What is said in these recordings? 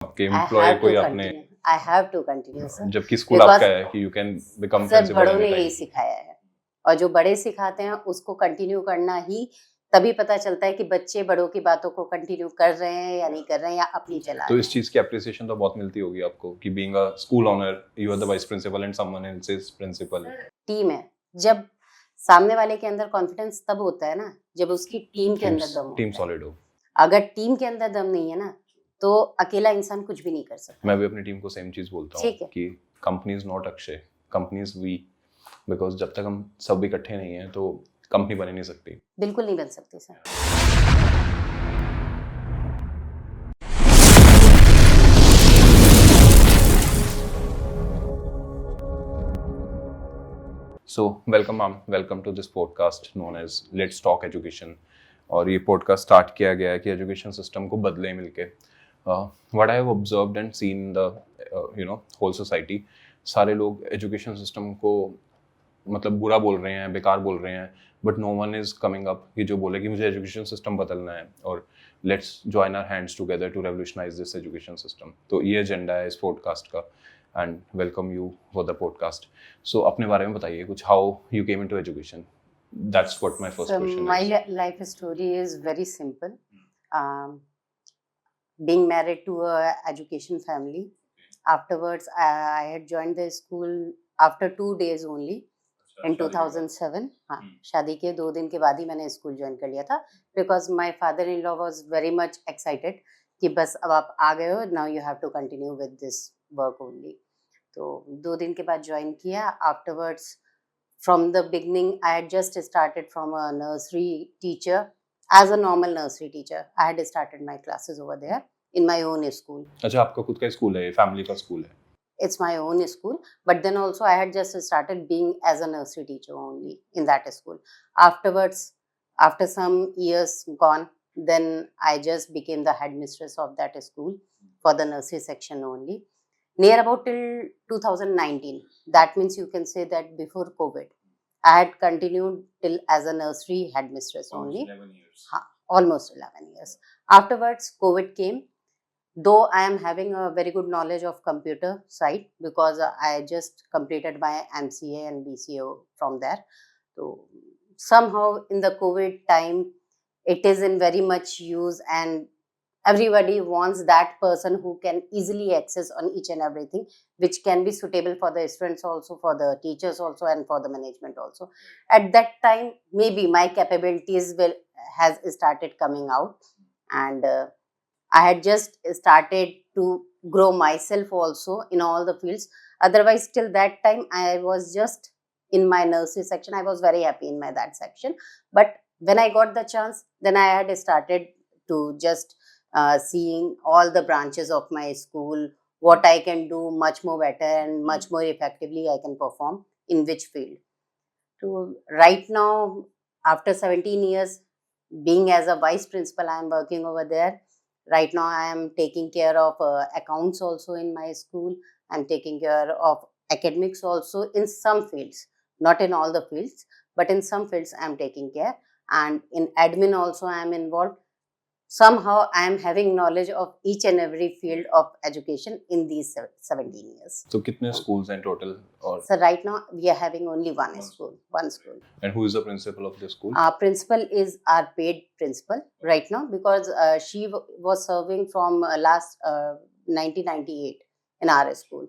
आपके एम्प्लॉय कोई आपने I have to continue sir, जबकि स्कूल बिकॉज आपका है कि you can become sir principal बड़ों ने एनी यही टाइम। सिखाया है और जो बड़े सिखाते हैं उसको कंटिन्यू करना ही तभी पता चलता है कि बच्चे बड़ों की बातों को कंटिन्यू कर रहे हैं या नहीं कर रहे हैं या अपनी चला तो रहे इस हैं। चीज की एप्रिसिएशन तो बहुत मिलती होगी आपको कि being a school owner you are the vice principal and someone else is principal. Team है, जब सामने वाले के अंदर कॉन्फिडेंस तब होता है ना जब उसकी टीम के अंदर दम टीम होता है। सॉलिड हो। अगर टीम के अंदर दम नहीं है ना तो अकेला इंसान कुछ भी नहीं कर सकता। मैं भी अपनी टीम को सेम चीज बोलता हूँ ठीक है। कि company is not Akshay, company is we, because जब तक हम सब इकट्ठे नहीं हैं तो कंपनी बन ही नहीं सकती। बिल्कुल नहीं बन सकती sir. So welcome ma'am, welcome to this podcast known as let's talk education. और ये पॉडकास्ट स्टार्ट किया गया है कि एजुकेशन सिस्टम को बदले मिलके। What I have observed and seen the whole society, सारे लोग एजुकेशन सिस्टम को मतलब बुरा बोल रहे हैं, बेकार बोल रहे हैं, but no one is coming up कि जो बोले कि मुझे एजुकेशन सिस्टम बदलना है और let's join our hands together to revolutionise this education system. तो ये एजेंडा है इस पॉडकास्ट का and welcome you for the podcast. So अपने बारे में बताइए कुछ, how you came into education. That's what my first question My is. life story is very simple. Being married to a education family. Afterwards, I had joined the school after 2 days only in 2007. हाँ, शादी के 2 दिन के बाद ही मैंने school join कर लिया था because my father in law was very much excited कि बस अब आप आ गए हो, now you have to continue with this work only. तो 2 दिन के बाद ज्वाइन किया। Afterwards from the beginning, I had just started from a nursery teacher. As a normal nursery teacher, I had started my classes over there in my own school. अच्छा, आपका खुद का स्कूल है, ये फैमिली का स्कूल है? It's my own school, but then also I had just started being as a nursery teacher only in that school. Afterwards, after some years gone, then I just became the headmistress of that school for the nursery section only. Near about till 2019. That means you can say that before COVID, I had continued till as a nursery headmistress only. 11 years. Almost 11 years. Afterwards, COVID came. Though I am having a very good knowledge of computer side because I just completed my MCA and BCA from there. So somehow in the COVID time, it is in very much use and everybody wants that person who can easily access on each and everything, which can be suitable for the students also, for the teachers also, and for the management also. At that time, maybe my capabilities has started coming out, and I had just started to grow myself also in all the fields. Otherwise, till that time, I was just in my nursery section. I was very happy in my that section, but when I got the chance, then I had started to just seeing all the branches of my school, what I can do much more better and much more effectively I can perform in which field. So right now, after 17 years, being as a vice principal, I am working over there. Right now, I am taking care of accounts also in my school. I'm taking care of academics also in some fields, not in all the fields, but in some fields I'm taking care. And in admin also I am involved. Somehow I am having knowledge of each and every field of education in these 17 years. So कितने schools हैं total? और So right now we are having only one school. and who is the principal of the school? Our principal is our paid principal right now because she was serving from last 1998 in our school.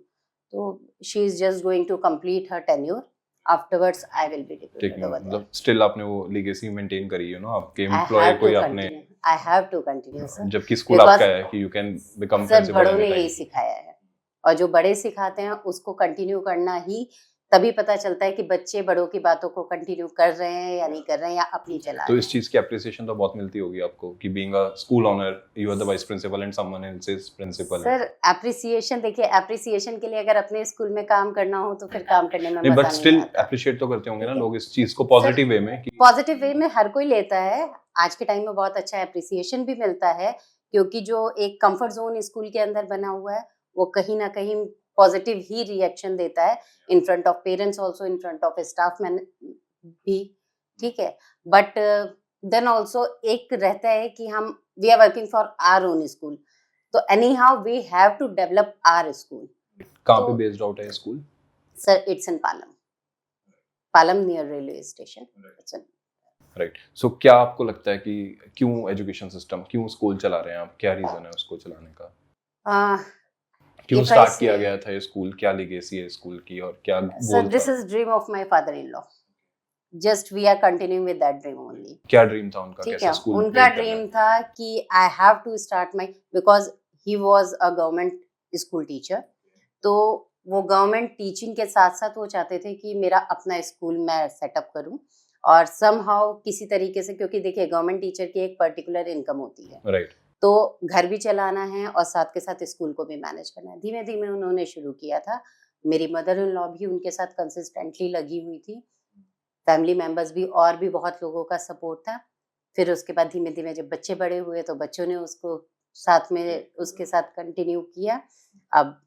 So she is just going to complete her tenure. Afterwards, I will be deputed over there. मतलब still आपने वो legacy maintain करी है ना, आपके I employee have कोई to आपने, continue. I have to continue, sir. जबकि स्कूल Because आपका है कि you can become sir principal बड़ों ने anytime. यही सिखाया है और जो बड़े सिखाते हैं उसको कंटिन्यू करना ही तभी पता चलता है कि बच्चे बड़ों की बातों को कंटिन्यू कर रहे हैं या नहीं कर रहे हैं या अपनी चला तो रहे इस हैं। चीज की एप्रिसिएशन तो बहुत मिलती होगी आपको कि being a school owner you are the vice principal and someone else is principal. Sir appreciation देखिए, एप्रिसिएशन के लिए अगर अपने स्कूल में काम करना हो तो फिर काम करने में नहीं, मजा बट नहीं स्टिल आता। एप्रिशिएट तो करते होंगे ना ठीक है। लोग इस चीज को पॉजिटिव वे में कि पॉजिटिव वे में हर कोई लेता है। आज के टाइम में बहुत अच्छा एप्रिसिएशन भी मिलता है क्योंकि जो एक कंफर्ट जोन स्कूल के अंदर बना हुआ है वो कहीं ना कहीं पॉजिटिव ही रिएक्शन देता है in front of parents also, in front of staff man भी। ठीक है, बट देन ऑल्सो एक रहता है कि हम we are working for our own school. तो anyhow we have to develop our school. कहाँ पे तो बेस्ड आउट है ये school? Sir it's in Palam near railway station. Right. So क्या आपको लगता है कि क्यों एजुकेशन सिस्टम, क्यों स्कूल चला रहे हैं आप, क्या रीजन है उसको चलाने का? क्यों If I स्टार्ट किया say- गया था ये स्कूल, क्या लेगेसी है स्कूल की और क्या Sir, गोल this था? is dream of my father-in-law. Just we are continuing with that dream only. क्या ड्रीम था उनका, ठीक कैसे है, स्कूल उनका create करना ड्रीम है? था कि I have to start my, because he was a government school teacher. तो वो गवर्नमेंट टीचिंग के साथ साथ वो चाहते थे कि मेरा अपना स्कूल मैं सेटअप करूं और समहाउ किसी तरीके से, क्योंकि देखिए गवर्नमेंट टीचर की एक पर्टिकुलर इनकम होती है, राइट. तो घर भी चलाना है और साथ के साथ स्कूल को भी मैनेज करना है. धीमे धीमे उन्होंने शुरू किया था. मेरी मदर इन लॉ भी उनके साथ कंसिस्टेंटली लगी हुई थी. फैमिली मेंबर्स भी और भी बहुत लोगों का सपोर्ट था. फिर उसके बाद धीमे धीमे जब बच्चे बड़े हुए तो बच्चों ने उसको साथ में उसके साथ कंटिन्यू किया. अब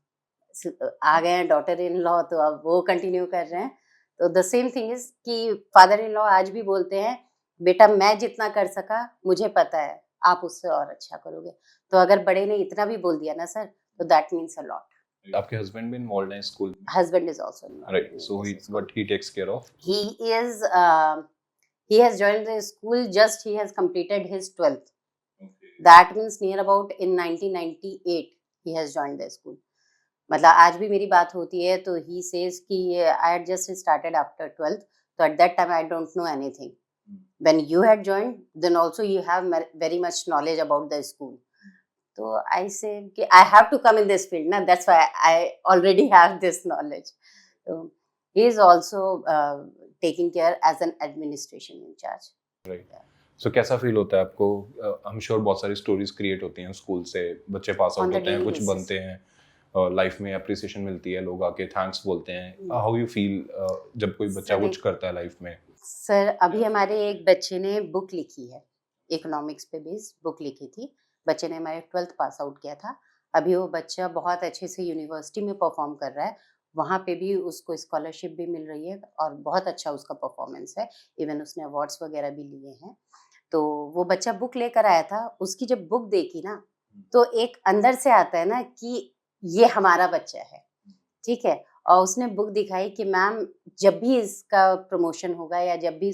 आ गए हैं डॉटर इन लॉ, तो अब वो कंटिन्यू कर रहे हैं. तो द सेम थिंग इज कि फादर इन लॉ आज भी बोलते हैं, बेटा मैं जितना कर सका मुझे पता है, आप उससे और अच्छा करोगे. तो अगर बड़े ने इतना भी बोल दिया ना सर, तो दैट मीन्स अ लॉट. आपके हस्बैंड भी इन्वॉल्व हैं school? Husband is also right. So he what he takes care of? he is he has joined the school, just he has completed his 12th. That means near about in 1998 he has joined the school. मतलब आज भी मेरी बात होती है तो he says कि I had just started after 12th, so at that time I don't know anything. When you had joined, then also you have very much knowledge about the school. So I say कि I have to come in this field, na, that's why I already have this knowledge. So he is also taking care as an administration in charge. Right. So कैसा feel होता है आपको? I am sure बहुत सारी stories create होती हैं school से, बच्चे पास On आउट the होते हैं, daily कुछ basis. बनते हैं, लाइफ में अप्रिसिएशन मिलती है, लोग आके थैंक्स बोलते हैं. हाउ यू फील जब कोई बच्चा सर, कुछ करता है लाइफ में? सर अभी हमारे एक बच्चे ने बुक लिखी है, इकोनॉमिक्स पे बेस्ड बुक लिखी थी. बच्चे ने हमारे 12th पास आउट किया था. अभी वो बच्चा बहुत अच्छे से यूनिवर्सिटी में परफॉर्म कर रहा है. वहाँ पे भी उसको स्कॉलरशिप भी मिल रही है और बहुत अच्छा उसका परफॉर्मेंस है. इवन उसने अवार्ड्स वगैरह भी लिए हैं. तो वो बच्चा बुक लेकर आया था. उसकी जब बुक देखी ना, तो एक अंदर से आता है ना कि ये हमारा बच्चा है, ठीक है. और उसने बुक दिखाई कि मैम जब भी इसका प्रमोशन होगा या जब भी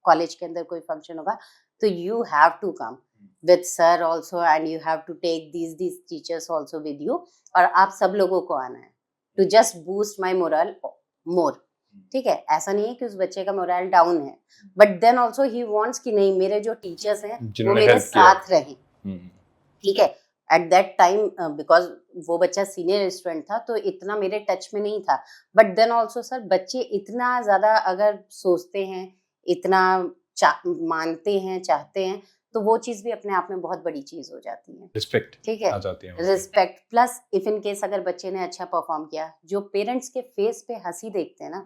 कॉलेज के अंदर कोई फंक्शन होगा, तो you have to come with sir also and you have to take these teachers also with you, और आप सब लोगों को आना है to just boost my morale more. ठीक है, ऐसा नहीं है कि उस बच्चे का मोरल डाउन है, but then also he wants कि नहीं, मेरे जो टीचर्स हैं वो जिन्होंने मेरे help किया. साथ रहें. ठीक है. एट दैट टाइम बिकॉज वो बच्चा सीनियर स्टूडेंट था तो इतना मेरे टच में नहीं था. बट देन ऑल्सो सर बच्चे इतना ज़्यादा अगर सोचते हैं, इतना मानते हैं, चाहते हैं, तो वो चीज़ भी अपने आप में बहुत बड़ी चीज़ हो जाती है. रिस्पेक्ट ठीक है, आ जाती है. Respect plus if in case अगर बच्चे ने अच्छा परफॉर्म किया, जो पेरेंट्स के फेस पे हंसी देखते हैं ना,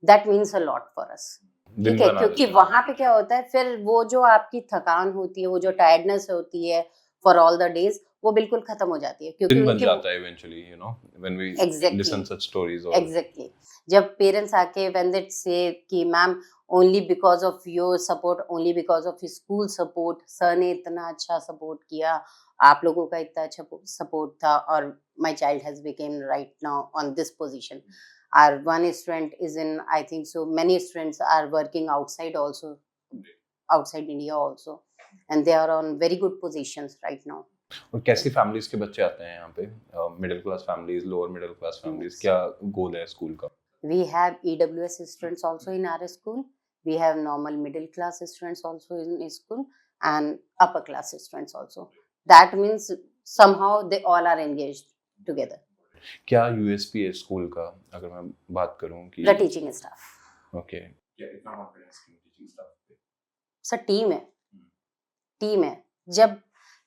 that means a lot for us. ठीक है, क्योंकि वहां पे क्या होता है, फिर वो जो आपकी थकान होती है, वो जो टायर्डनेस होती है फॉर ऑल द डेज, वो बिल्कुल खत्म हो जाती है. क्योंकि दिन बन जाता है eventually, you know, when we Exactly. Listen such stories. और एग्जैक्टली, जब पेरेंट्स आके व्हेन दे से कि ma'am only because of your support, only because of school support, sir ने इतना अच्छा सपोर्ट किया, आप लोगों का इतना अच्छा सपोर्ट था, और my child has became right now on this position. Our one student is in, I think so, many students are working outside also, outside India also, and they are on very good positions right now. और कैसी families के बच्चे आते हैं यहाँ पे? Middle class families, lower middle class families, Yes. क्या गोल है स्कूल का? We have EWS students also in our school. We have normal middle class students also in school, and upper class students also. That means somehow they all are engaged together. क्या USP है school का, अगर मैं बात करूं कि The teaching staff. Okay, क्या इतना कॉन्फिडेंस की टीचिंग स्टाफ पे? सर टीम है, टीम है. जब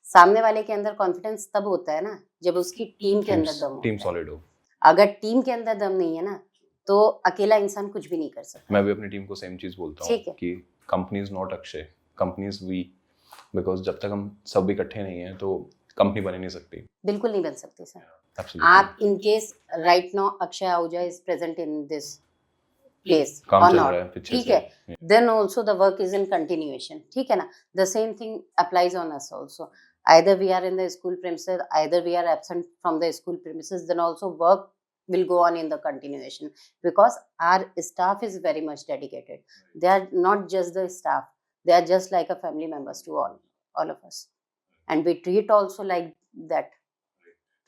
सामने वाले के अंदर कॉन्फिडेंस तब होता है ना जब उसकी टीम के अंदर दम टीम होता है. सॉलिड हो. अगर टीम के अंदर दम नहीं है ना, तो अकेला इंसान कुछ भी नहीं कर सकता. मैं भी अपनी टीम को सेम चीज बोलता हूँ ठीक है. कि company is not Akshay, company is we, because जब तक हम सब इकट्ठे नहीं हैं तो कंपनी बन ही नहीं सकती. बिल्कुल नहीं बन सकती सर. Absolutely. आप in case right now Akshay Ahuja is present in this place काम और चल रहा है नॉट, पीछे ठीक से. है, then also the work is in continuation. ठीक है ना, the same thing applies on us also. Either we are in the school premises, either we are absent from the school premises, then also work will go on in the continuation, because our staff is very much dedicated. They are not just the staff, they are just like a family members to all of us, and we treat also like that.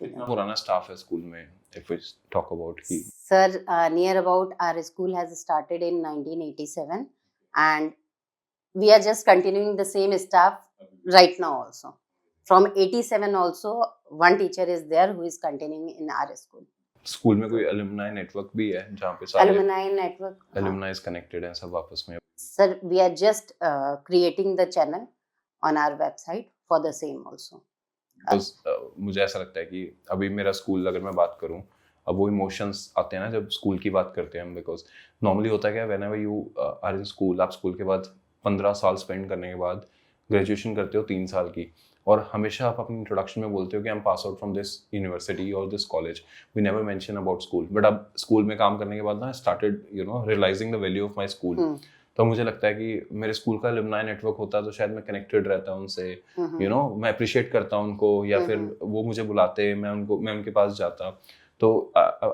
कितना पुराना staff है school में, if we talk about कि Sir, near about our school has started in 1987, and we are just continuing the same staff right now also. From 87 also, one teacher is there who is continuing in our school. School में कोई alumni network भी है जहाँ पे सारे Alumni network. alumni connected हैं सब आपस में? Sir, we are just creating the channel on our website for the same also. Because, मुझे ऐसा लगता है कि अभी मेरा स्कूल अगर मैं बात करूं, अब वो इमोशंस आते हैं ना जब स्कूल की बात करते हैं हम, बिकॉज नॉर्मली होता है क्या, whenever you are in school, आप स्कूल के बाद 15 साल स्पेंड करने के बाद ग्रेजुएशन करते हो 3 साल की, और हमेशा आप अपनी इंट्रोडक्शन में बोलते हो कि I am pass out from this university और this college, we never mention about school. But अब स्कूल में काम करने के बाद ना started realising the value of my school. तो मुझे लगता है कि मेरे स्कूल का अलुमनाई नेटवर्क होता तो शायद मैं कनेक्टेड रहता उनसे, मैं अप्रिशिएट करता उनको, या फिर वो मुझे बुलाते, मैं उनके पास जाता. तो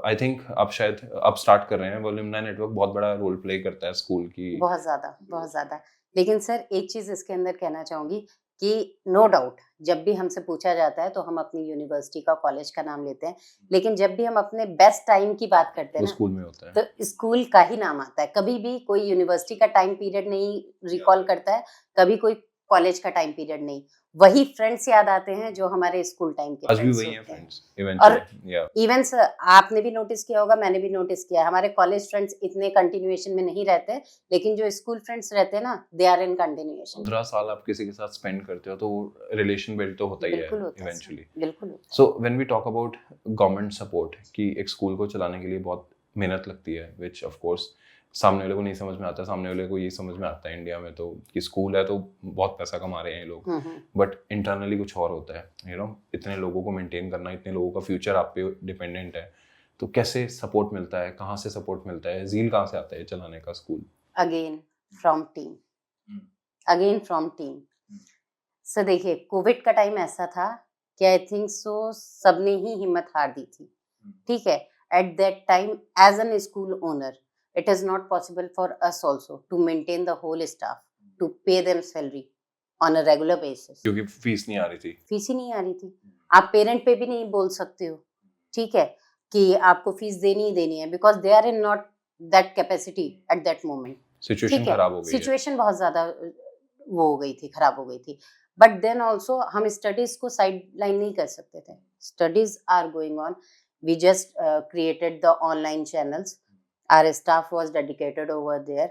आई थिंक आप शायद अब स्टार्ट कर रहे हैं, वो अलुमनाई नेटवर्क बहुत बड़ा रोल प्ले करता है स्कूल की. बहुत ज़्यादा. लेकिन सर एक चीज़ इसके अंदर कहना चाहूँगी कि नो डाउट जब भी हमसे पूछा जाता है तो हम अपनी यूनिवर्सिटी का, कॉलेज का नाम लेते हैं, लेकिन जब भी हम अपने बेस्ट टाइम की बात करते हैं वो स्कूल में होता है, तो स्कूल का ही नाम आता है. कभी भी कोई यूनिवर्सिटी का टाइम पीरियड नहीं रिकॉल करता है, कभी कोई कॉलेज का टाइम पीरियड नहीं. वही फ्रेंड्स याद आते हैं जो हमारे स्कूल टाइम के आज भी फ्रेंड्स वही हैं होते हैं. Friends eventually. या इवन आपने भी नोटिस किया होगा, मैंने भी नोटिस किया है, हमारे कॉलेज फ्रेंड्स इतने कंटिन्यूएशन में नहीं रहते, लेकिन जो स्कूल फ्रेंड्स रहते हैं ना, दे आर इन कंटिन्यूएशन. 15 साल आप किसी के साथ स्पेंड करते हो तो रिलेशन बिल्ड तो होता ही है इवेंचुअली. बिल्कुल. So when we talk about government support, कि एक स्कूल को चलाने के लिए बहुत मेहनत लगती है, विच ऑफ कोर्स सामने वाले को नहीं समझ में आता. सामने वाले को ये समझ में आता है इंडिया में तो कि स्कूल है तो बहुत पैसा कमा रहे हैं ये लोग, बट इंटरनली कुछ और होता है. इतने लोगों को मेंटेन करना, इतने लोगों का फ्यूचर आप पे डिपेंडेंट है. तो कैसे सपोर्ट मिलता है, कहाँ से सपोर्ट मिलता है, ज़ील कहाँ से आता है चलाने का school? Again from team. So देखिए, कोविड का टाइम ऐसा था कि आई थिंक सो सबने ही हिम्मत हार दी थी. ठीक है, at that time as an school owner it is not possible for us also to maintain the whole staff, to pay them salary on a regular basis. क्योंकि फीस नहीं आ रही थी. फीस ही नहीं आ रही थी. आप पेरेंट पे भी नहीं बोल सकते हो, ठीक है, कि आपको फीस देनी ही देनी है, because they are in not that capacity at that moment. Situation खराब हो गई. सिचुएशन बहुत ज्यादा वो हो गई थी, खराब हो गई थी. बट देन ऑल्सो हम स्टडीज को साइड लाइन नहीं कर सकते थे. Studies are going on. We just created the online channels. Our staff was dedicated over there.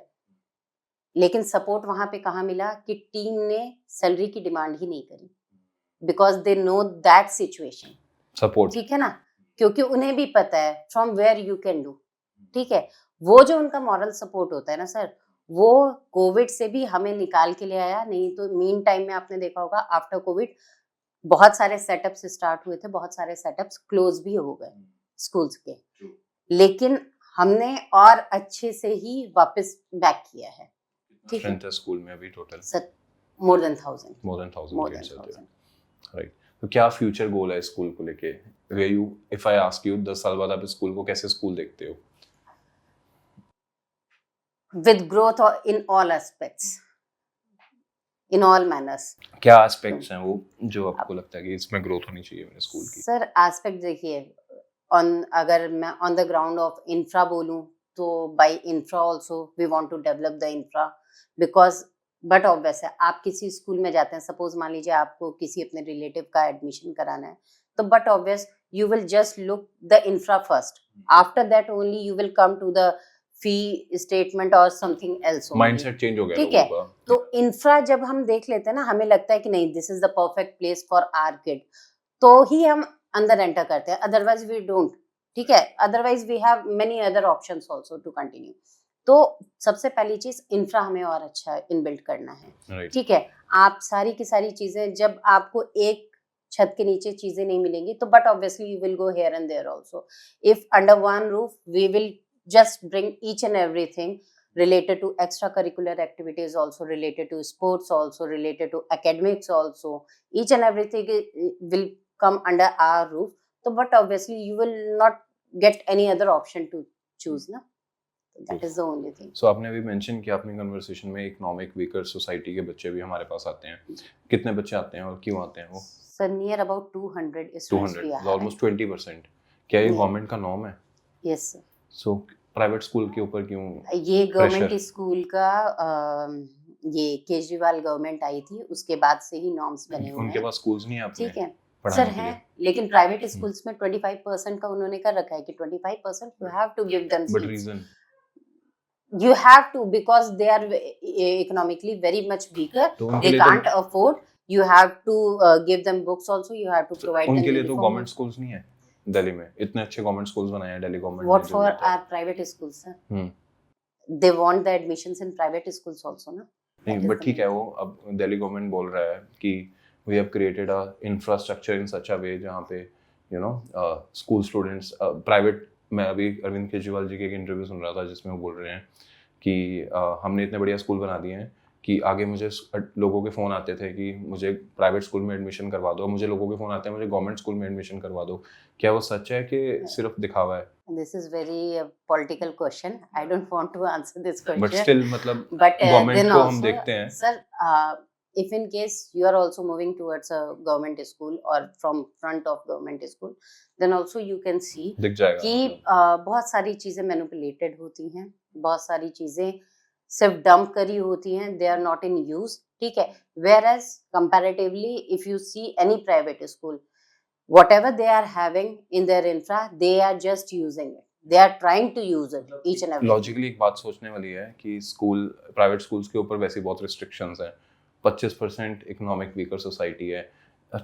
लेकिन सपोर्ट वहां पे कहाँ मिला कि टीम ने सैलरी की डिमांड ही नहीं करी, because they know that situation. Support, ठीक है ना, क्योंकि उन्हें भी पता है from where you can do. ठीक है, वो जो उनका मॉरल सपोर्ट होता है ना सर, वो कोविड से भी हमें निकाल के ले आया. नहीं तो मीन टाइम में आपने देखा होगा आफ्टर कोविड बहुत सारे सेटअप्स स्टार्ट हुए थे, बहुत सारे सेटअप्स क्लोज भी हो गए स्कूल्स के, लेकिन हमने और अच्छे से ही वापस बैक किया है. ठीक है, स्कूल में अभी total more than 1000 kids. Right. तो क्या फ्यूचर गोल है स्कूल को लेके? Where you, if I ask you 10 साल बाद आप स्कूल को कैसे स्कूल देखते हो? With growth in all aspects, in all manners. क्या एस्पेक्ट्स हैं वो जो आपको लगता है कि इसमें ग्रोथ होनी चाहिए मेरे स्कूल की? सर एस्पेक्ट देखिए, अगर मैं on the ground of infra बोलूं तो by infra also we want to develop the infra, because but obvious है, आप किसी स्कूल में जाते हैं, सपोज मान लीजिए आपको किसी अपने रिलेटिव का एडमिशन कराना है, तो but obvious you will just look the infra first. After that only you will come to the fee statement और समथिंग एल्स. माइंडसेट चेंज हो गया. ठीक है, तो इंफ्रा जब हम देख लेते हैं ना, हमें लगता है कि नहीं, this is the perfect place for our kid, तो ही हम अंदर एंटर करते हैं, अदरवाइज वी डोंट. ठीक है, otherwise we have many other options also to continue. तो सबसे पहली चीज इंफ्रा हमें और अच्छा इनबिल्ड करना है. ठीक है, आप सारी की सारी चीजें, जब आपको एक छत के नीचे चीजें नहीं मिलेंगी तो but obviously you will go here and there also. If under one roof we will just bring each and everything, related to extracurricular activities, also related to sports, also related to academics, also each and everything will come under our roof. So, but obviously you will not get any other option to choose, na? That is the only thing. So आपने अभी mention किया अपनी conversation में economic weaker society के बच्चे भी हमारे पास आते हैं. कितने बच्चे आते हैं और क्यों आते हैं वो? So near about 200 students 200, we are almost 20%. क्या ये Yeah. गवर्नमेंट का नॉर्म है? yes sir. So private school के ऊपर क्यों? ये गवर्नमेंट Pressure. स्कूल का ये केजरीवाल गवर्नमेंट आई थी उसके बाद से ही नॉर्म्स बने हुए उनके हैं. पास स्कूल्स नहीं है अपने ठीक है पढ़ाने सर के है, लिए. लेकिन प्राइवेट स्कूल्स में 25% का उन्होंने कर रखा है कि 25% you have to give them but seats. Reason You have to, because they are economically very much weaker. तो उनके They लिए can't afford. You have to give them books also. You have to तो provide them उनके लिए तो uniform. Government schools नहीं है दिल्ली में. इतने अच्छे गवर्नमेंट स्कूल्स बनाए हैं दिल्ली गवर्नमेंट What ने. for our private schools, sir? Hmm. They want the admissions in private schools also, na? नहीं That is बट the ठीक है main वो अब दिल्ली गवर्नमेंट बोल रहा है कि we have created a infrastructure in such a way जहाँ पे you know school students private. मैं अभी अरविंद केजरीवाल जी के एक इंटरव्यू सुन रहा था जिसमें वो बोल रहे हैं कि हमने इतने बढ़िया स्कूल बना दिए हैं कि आगे मुझे लोगों के फ़ोन आते थे कि मुझे प्राइवेट स्कूल में एडमिशन करवा दो, मुझे लोगों के फ़ोन आते हैं मुझे गवर्नमेंट स्कूल में एडमिशन करवा दो. क्या वो सच है कि सिर्फ दिखावा है? This is very political question. I don't want to answer this question. But still मतलब But गवर्नमेंट then को हम also, देखते हैं. sir, if in case you are also moving towards a government school or from front of government school, then also you can see दिख जाएगा कि मतलब. बहुत सारी चीजें मैनिपुलेटेड होती हैं, बहुत सारी चीजें सिर्फ डंप करी होती हैं, they are not in use. ठीक है, whereas comparatively if you see any private school, whatever they are having in their infra, they are just using it. They are trying to use it each and every. Logically एक बात सोचने वाली है कि school private schools के ऊपर वैसे बहुत रिस्ट्रिक्शंस हैं. 25% इकोनॉमिक वीकर सोसाइटी है.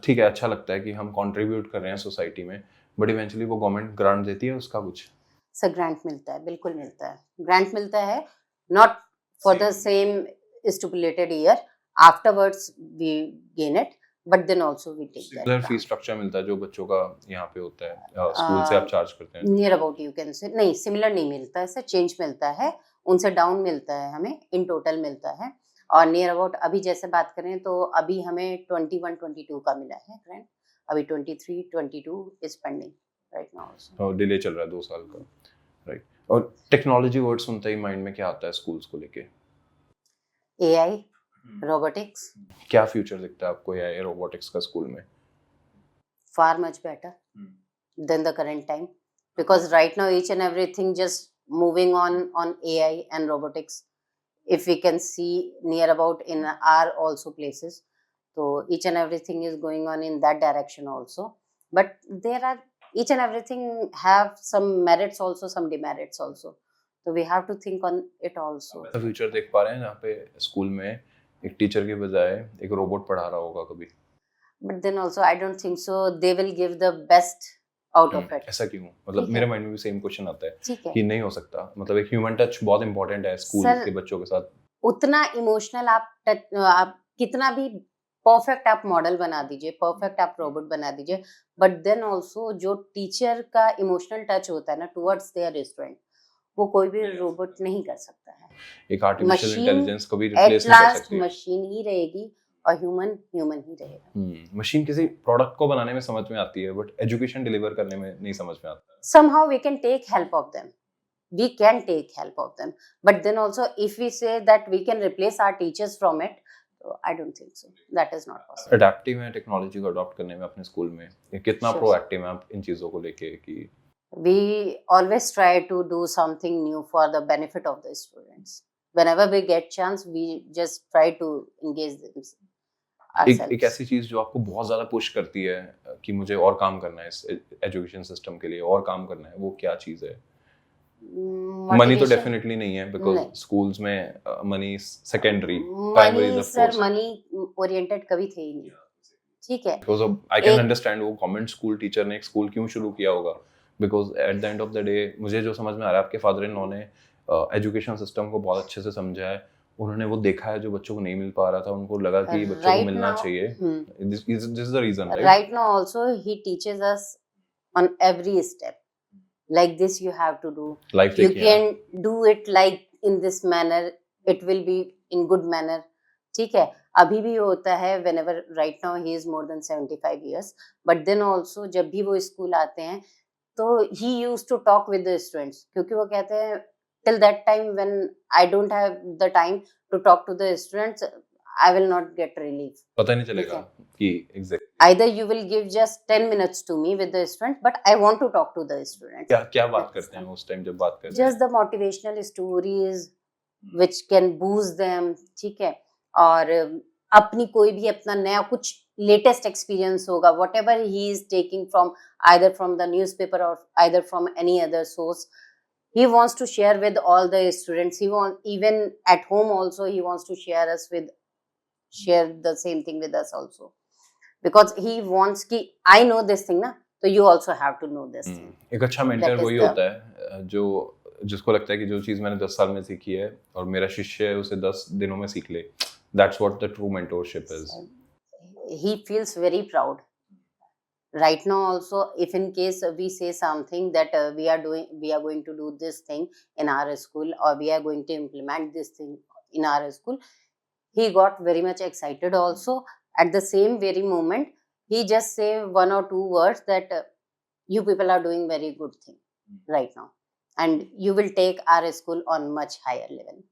ठीक है, अच्छा लगता है कि हम कंट्रीब्यूट कर रहे हैं सोसाइटी में, बट इवेंचुअली वो गवर्नमेंट ग्रांट देती है उसका कुछ. सर ग्रांट मिलता है, बिल्कुल मिलता है. ग्रांट मिलता है, not for the same stipulated year. Afterwards we gain it, but then also we take similar fee that. Structure मिलता है जो बच्चों का यहाँ पे होता है स्कूल से आप चार्ज करते हैं. Near about you can say, नहीं सिमिलर नहीं मिलता है सर, चेंज मिलता है, उनसे डाउन मिलता है, हमें इन टोटल मिलता है. और नियर अबाउट अभी जैसे बात करें तो अभी हमें 21-22 का मिला है ग्रांट. अभी 23-22 इज पेंडिंग राइट नाउ. और डिले चल रहा है 2 साल का, राइट. और टेक्नोलॉजी वर्ड सुनते ही माइंड में क्या आता है स्कूल्स को लेके? AI, robotics, क्या फ्यूचर दिखता है आपको एआई रोबोटिक्स का स्कूल में? far much better than the current time, because right now each and everything just moving on AI and robotics. If we can see near about in our also places, so each and everything is going on in that direction also. But there are each and everything have some merits also, some demerits also. So we have to think on it also. Future देख पा रहे हैं जहाँ पे school में एक teacher के बजाय एक रोबोट पढ़ा रहा होगा कभी? But then also I don't think so they will give the best out of it. ऐसा क्यों? मतलब ठीक है. मेरे माइंड में भी सेम क्वेश्चन आता है ठीक है, कि नहीं हो सकता. मतलब एक ह्यूमन टच बहुत इंपॉर्टेंट है स्कूल Sir, के बच्चों के साथ. उतना इमोशनल आप कितना भी परफेक्ट आप मॉडल बना दीजिए, परफेक्ट आप रोबोट बना दीजिए, बट देन ऑल्सो जो टीचर का इमोशनल टच होता है ना टुवर्ड्स देयर स्टूडेंट, वो कोई भी रोबोट नहीं कर सकता है. एक आर्टिफिशियल मशीन इंटेलिजेंस कभी एट रिप्लेस नहीं कर लास्ट सकती. मशीन ही रहेगी और ह्यूमन ह्यूमन ही रहेगा. मशीन किसी प्रोडक्ट को बनाने में समझ में आती है, बट एजुकेशन डिलीवर करने में नहीं समझ में आता. Somehow we can take help of them. We can take help of them. But then also if we say that we can replace our teachers from it, so I don't think so. That is not possible. Adaptive है technology को adopt करने में अपने school में, ये कितना Sure. Proactive है आप इन चीज़ों को लेके कि We always try to do something new for the benefit of the students. Whenever we get chance, we just try to engage them एक ourselves. ऐसी चीज़ जो आपको बहुत ज़्यादा पुश करती है कि मुझे और काम करना है इस एजुकेशन सिस्टम के लिए, और काम करना है, वो क्या चीज़ है? मनी तो Motivation. डेफिनेटली नहीं है बिकॉज नहीं. स्कूल्स में money secondary, primary is Money, of sir, course. money oriented कभी थे ही नहीं. ठीक है. बिकॉज आई कैन एक- अंडरस्टैंड वो गवर्नमेंट स्कूल टीचर ने एक स्कूल क्यों शुरू किया होगा, because at the end of the day मुझे जो समझ में आ रहा है आपके फादर इन लॉ ने एजुकेशन सिस्टम को बहुत अच्छे से समझा है. उन्होंने वो देखा है जो बच्चों को नहीं मिल पा रहा था, उनको लगा कि बच्चों को Right मिलना now- चाहिए. This is the reason, right? Right now also he teaches us on every step. Like this you have to do. Life You देखिए can do it like in this manner, it will be in good manner. ठीक है, अभी भी होता है whenever right now he is more than 75 years, but then also जब भी वो स्कूल आते हैं तो he used to talk with the students, क्योंकि वो कहते हैं till that time when I don't have the time to talk to the students, I will not get relief. पता नहीं चलेगा कि exact Either you will give just 10 minutes to me with the student, but I want to talk to the students. क्या क्या बात करते हैं उस टाइम जब बात करते हैं? Just the motivational stories which can boost them, ठीक है, और अपनी कोई भी अपना नया कुछ latest experience होगा, whatever he is taking from either from the newspaper or either from any other source, he wants to share with all the students. He want, even at home also he wants to share the same thing with us also, because he wants कि I know this thing ना, तो you also have to know this thing. एक अच्छा mentor वही होता है जो जिसको लगता है कि जो चीज़ मैंने 10 साल में सीखी है और मेरा शिष्य है उसे 10 दिनों में सीख ले. That's what the true mentorship is. He feels very proud. Right now also, if in case we say something that we are going to do this thing in our school, or we are going to implement this thing in our school, he got very much excited also. At the same very moment, he just say one or two words that you people are doing very good thing right now, and you will take our school on much higher level.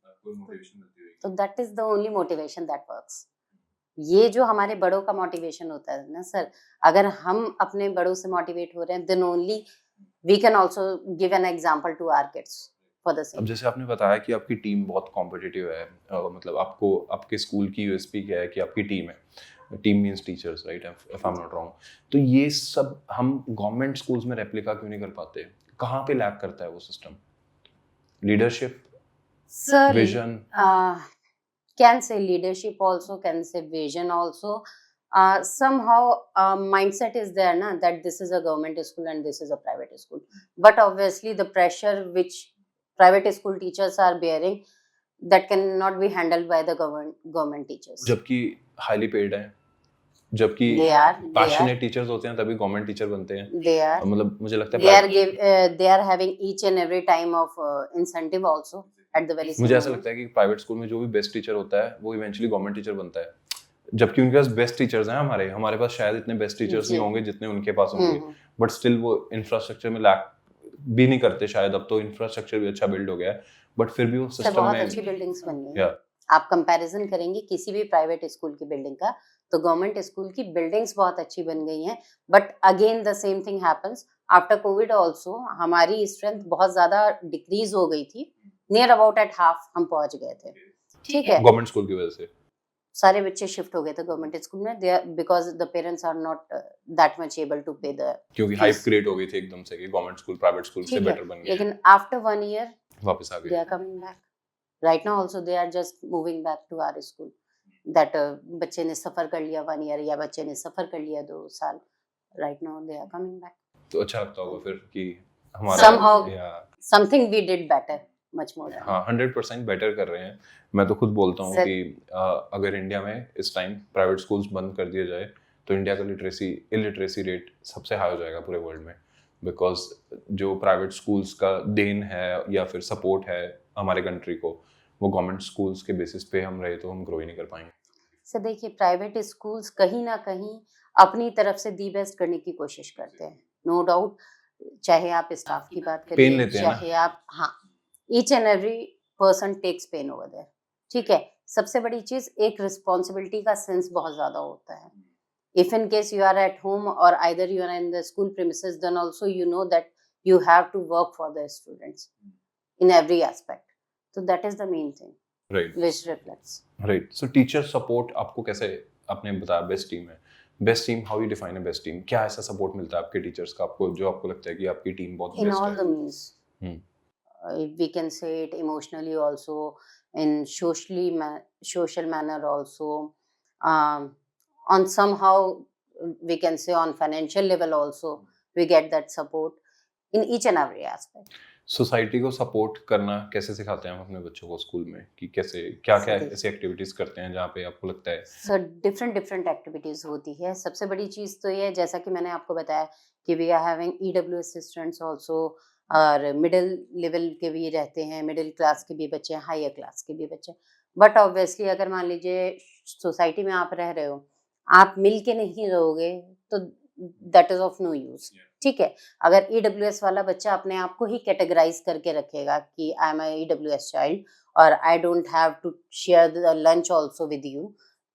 So that is the only motivation that works. ये जो हमारे बड़ों का motivation होता है ना sir, अगर हम अपने बड़ों से मोटिवेट हो रहे हैं, then only we can also give an example to our kids for the same. अब जैसे आपने बताया कि आपकी टीम बहुत कॉम्पिटिटिव है, मतलब आपको आपके स्कूल की यूएसपी क्या है कि आपकी टीम है. Team means teachers, right, if I am not wrong. तो ये सब हम गवर्नमेंट स्कूल्स में रेप्लिका क्यों नहीं कर पाते? कहाँ पे लैक करता है वो system? Leadership, Sir, vision? can say leadership also, can say vision also. Somehow mindset is there na, that this is a government school and this is a private school, but obviously the pressure which private school teachers are bearing, that cannot be handled by the government teachers. जबकि highly paid है, जबकि They are passionate teachers होते हैं तभी government teacher बनते हैं. मतलब मुझे लगता है they are having each and every time of incentive also at the very same मुझे ऐसा moment. लगता है कि प्राइवेट स्कूल में जो भी बेस्ट टीचर होता है वो इवेंचुअली गवर्नमेंट टीचर बनता है, जबकि उनके पास बेस्ट टीचर्स हैं. हमारे पास शायद इतने बेस्ट टीचर्स नहीं होंगे जितने उनके पास होंगे, बट स्टिल वो इंफ्रास्ट्रक्चर में लैक भी नहीं करते शायद. अब तो इंफ्रास्ट्रक्चर भी अच्छा बिल्ड हो गया है, बट फिर भी वो सिस्टम बहुत में अच्छी बिल्डिंग्स बन गई हैं. आप कंपैरिजन करेंगे किसी भी प्राइवेट स्कूल की बिल्डिंग का, तो गवर्नमेंट स्कूल की बिल्डिंग्स बहुत अच्छी बन गई हैं. But again the same thing happens after Covid also. हमारी स्ट्रेंथ बहुत ज्यादा डिक्रीज हो गई थी, नियर अबाउट एट हाफ हम पहुंच गए थे. ठीक है, गवर्नमेंट स्कूल की वजह से सारे बच्चे शिफ्ट हो गए थे गवर्नमेंट स्कूल में, because the parents are not that much able to pay the, क्योंकि हाइप क्रिएट हो गई थी एकदम से कि गवर्नमेंट स्कूल प्राइवेट स्कूल से बेटर बन गया. लेकिन आफ्टर 1 year वापस आ they गए. are coming back. Right now also they are just moving back to our school. That बच्चे ने सफर कर लिया 1 year या बच्चे ने सफर कर लिया 2 साल, right now they are coming back. तो अच्छा लगता होगा फिर कि हमारा Somehow something we did better, much more than. हाँ 100% बेटर कर रहे हैं. मैं तो खुद बोलता हूँ कि अगर इंडिया में इस टाइम प्राइवेट स्कूल्स बंद कर दिया जाए तो इंडिया का इलिटरेसी रेट सबसे हाई हो जाएगा पूरे वर्ल्ड में, बिकॉज जो प्राइवेट स्कूल्स का देन है या फिर सपोर्ट है हमारे कंट्री को, वो गवर्नमेंट स्कूल्स के बेसिस पे हम रहे तो हम ग्रो ही नहीं कर पाएंगे. सर देखिए, प्राइवेट स्कूल्स कहीं ना कहीं अपनी तरफ से दी बेस्ट करने की कोशिश करते हैं, नो डाउट. चाहे आप स्टाफ की बात करिए, चाहे आप, हाँ, each and every person takes pen over there. ठीक है, सबसे बड़ी चीज एक रिस्पॉन्सिबिलिटी का सेंस बहुत ज्यादा होता है. If in case you are at home or either you are in the school premises, then also you know that you have to work for the students in every aspect. So that is the main thing, right, which reflects. Right. So teacher support आपको कैसे, आपने बताया best team है, best team, how you define a best team? क्या ऐसा support मिलता है आपके टीचर्स का आपको जो आपको लगता है कि आपकी टीम बहुत बेस्ट है? In all the means. We can say it emotionally also, in social manner also, on somehow we can say on financial level also we get that support in each and every aspect. Society को support करना कैसे सिखाते हैं हम अपने बच्चों को school में, कि कैसे क्या क्या सही। ऐसी एक्टिविटीज करते हैं जहाँ पे आपको लगता है? सर डिफरेंट डिफरेंट एक्टिविटीज होती है। सबसे बड़ी चीज तो ये है, जैसा कि मैंने आपको बताया कि we are having EWS students also, और मिडिल लेवल के भी रहते हैं, मिडिल क्लास के भी बच्चे हैं, हायर क्लास के भी बच्चे हैं। बट ऑब्वियसली अगर मान लीजिए सोसाइटी में आप रह रहे हो, आप मिल के नहीं रहोगे, तो that is of no use. ठीक है, अगर ईडब्ल्यूएस वाला बच्चा अपने आप को ही कैटेगराइज करके रखेगा कि आई एम ईडब्ल्यूएस चाइल्ड और I don't have to share the lunch also with you,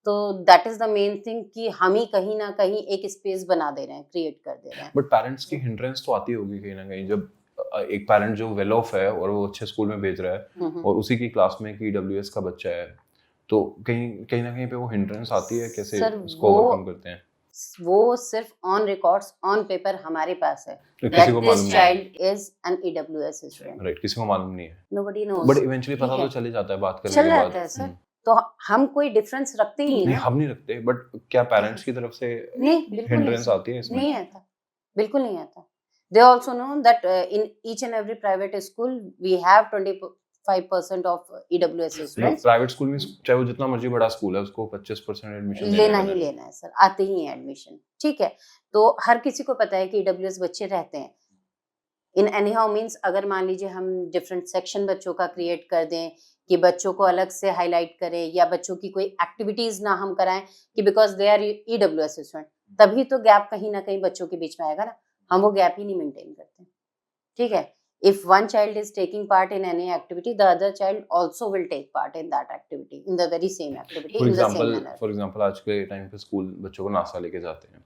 तो that is the main thing कि हम ही कहीं ना कहीं एक स्पेस बना दे रहे हैं, क्रिएट कर दे रहे हैं। बट पेरेंट्स की हिंड्रेंस तो आती होगी कहीं ना कहीं, जब एक पेरेंट जो वेल ऑफ है और वो अच्छे स्कूल में भेज रहा है और उसी की क्लास में एक ईडब्ल्यूएस का बच्चा है, तो कहीं कहीं ना कहीं पे वो हिंड्रेंस आती है, कैसे सर उसको ओवरकम करते हैं? वो सिर्फ ऑन रिकॉर्ड्स ऑन पेपर हमारे पास है तो किसी को दैट मालूम दिस नहीं है, child is an EWS student. Right, किसी को मालूम नहीं है, नोबडी नोज। बट इवेंचुअली पता ठीक है, तो चल ही जाता है बात करने चल के जाता बाद। है सर। तो हम कोई डिफरेंस रखते ही नहीं नहीं, ना। हम नहीं रखते, बट क्या पेरेंट्स की तरफ से नहीं, बिल्कुल नहीं हिंड्रेंस सर, आती है इसमें? नहीं आता, बिल्कुल नहीं आता। They also know that in each and every private school we have 25% of EWS students. Private school में चाहे वो जितना मर्जी बड़ा स्कूल है, उसको 25% एडमिशन लेना ही लेना है सर, आते ही है एडमिशन। ठीक है, तो हर किसी को पता है कि EWS बच्चे रहते हैं। इन एनी हाउ मीन्स अगर मान लीजिए हम डिफरेंट सेक्शन बच्चों का क्रिएट कर दें कि बच्चों को अलग से हाईलाइट करें, या बच्चों की कोई एक्टिविटीज ना हम कराएं कि because they are EWS student, तभी तो गैप कहीं ना कहीं बच्चों के बीच में आएगा ना। हम वो गैप ही नहीं मेंटेन करते। ठीक है, if one child is taking part in any activity, the other child also will take part in that activity, in the very same activity, in the same manner. For example आज के time पे school बच्चों को NASA लेके जाते हैं,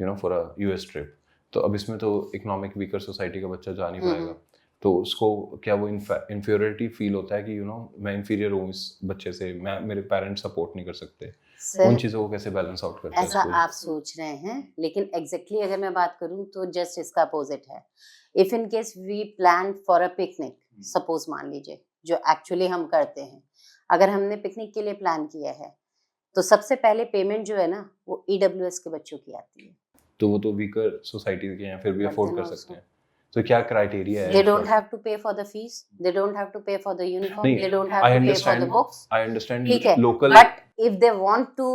you know, for a US trip. तो अब इसमें तो इकोनॉमिक वीकर सोसाइटी का बच्चा जा नहीं पाएगा, तो उसको क्या वो इंफीरियरिटी फील होता है कि यू नो मैं इंफीरियर हूँ इस बच्चे से, मैं मेरे पेरेंट्स सपोर्ट नहीं कर सकते? उन चीज़ों को कैसे बैलेंस आउट करते हैं ऐसा स्कूल? आप सोच रहे हैं, लेकिन एग्जैक्टली अगर मैं बात करूं तो जस्ट इसका अपोजिट है। If in case we plan for a picnic, suppose मान लीजिए, जो एक्चुअली हम करते हैं, अगर हमने पिकनिक के लिए प्लान किया है, तो सबसे पहले पेमेंट जो है ना वो ईडब्ल्यूएस के बच्चों की आती है। तो वो तो वीकर सोसाइटी के हैं, फिर भी But अफोर्ड then कर also, सकते हैं। तो क्या क्राइटेरिया है? they don't have to pay for the fees, they don't have to pay for the uniform, नहीं, they don't have I to pay for the understand, books। I understand ठीक है, local, but if they want to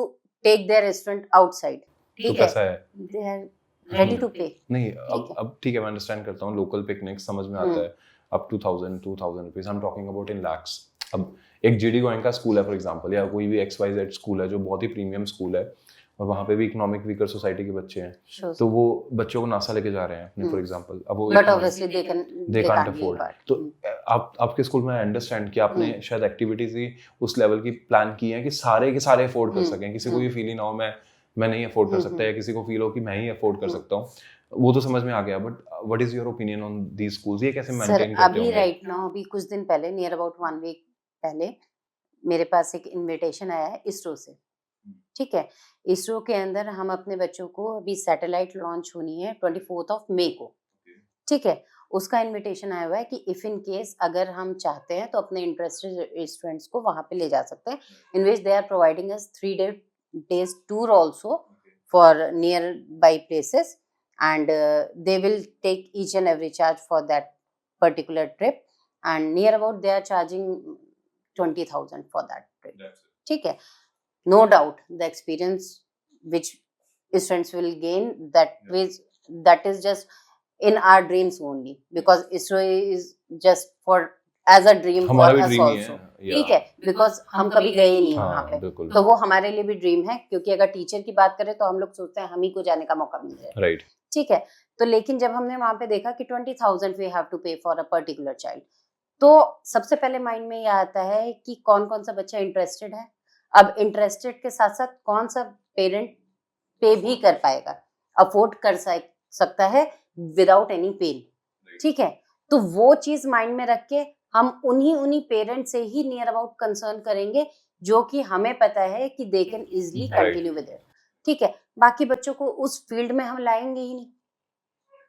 take their student outside, तो ठीक है, कैसा है? they are ready to pay। नहीं, ठीक है। अब ठीक है, मैं अंडरस्टैंड करता हूँ, लोकल पिकनिक समझ में आता है, अब 2000 rupees, I am talking about in lakhs. अब एक जीडी गोयनका स्कूल है फॉर एग्जांपल, या कोई भी XYZ स्कूल है जो बहुत ही प्रीमियम स्कूल है, और वहाँ पे भी इकोनॉमिक वीकर सोसाइटी के बच्चे हैं, Sure, तो वो बच्चों को नासा लेके जा रहे हैं अपने, फॉर एग्जांपल। अब वो but obviously they can't can't afford। afford। तो आपके स्कूल में अंडरस्टैंड कि आपने शायद एक्टिविटीज ही उस लेवल की प्लान की है कि सारे के सारे अफोर्ड कर सकें, किसी को ये फील ही ना हो मैं नहीं अफोर्ड कर सकता, या किसी को फील हो कि मैं ही अफोर्ड कर सकता हूँ, वो तो समझ में आ गया। But what is your opinion on these schools? ये कैसे सर मेंटेन करते अभी होंगे? राइट नाउ, अभी कुछ दिन पहले, नियर अबाउट 1 वीक पहले, मेरे पास एक इनविटेशन आया है इसरो से। ठीक है, इसरो के अंदर हम अपने बच्चों को, अभी सैटेलाइट लॉन्च होनी है 24 मई को। ठीक है, उसका इनविटेशन आया हुआ है कि इफ इन केस अगर हम चाहते हैं तो अपने इंटरेस्टेड स्टूडेंट्स को वहां पे ले जा सकते हैं, in which they are providing us 3 days tour also for nearby places, and they will take each and every charge for that particular trip, and near about they are charging 20,000 for that trip। ठीक है, no doubt the experience which students will gain, that is just in our dreams only, because ISRO is just for as a dream for हमारा भी us dream ही also। है, ठीक है, because हम कभी गए ही नहीं वहां पे, बिल्कुल, तो वो हमारे लिए भी ड्रीम है, क्योंकि अगर टीचर की बात करें तो हम लोग सोचते हैं हम ही को जाने का मौका मिल जाए। राइट। ठीक है, तो लेकिन जब हमने वहां पे देखा कि 20,000 वी हैव टू पे फॉर अ पर्टिकुलर चाइल्ड, तो सबसे पहले माइंड में ये आता है कि कौन कौन सा बच्चा इंटरेस्टेड है। अब इंटरेस्टेड के साथ साथ कौन सा पेरेंट पे भी कर पाएगा, अफोर्ड कर सकता है विदाउट एनी पेन। ठीक है, तो वो चीज माइंड में रख के हम उन्हीं पेरेंट से ही नियर अबाउट कंसर्न करेंगे, जो कि हमें पता है कि they can easily continue with it. ठीक है, बाकी बच्चों को उस फील्ड में हम लाएंगे ही नहीं,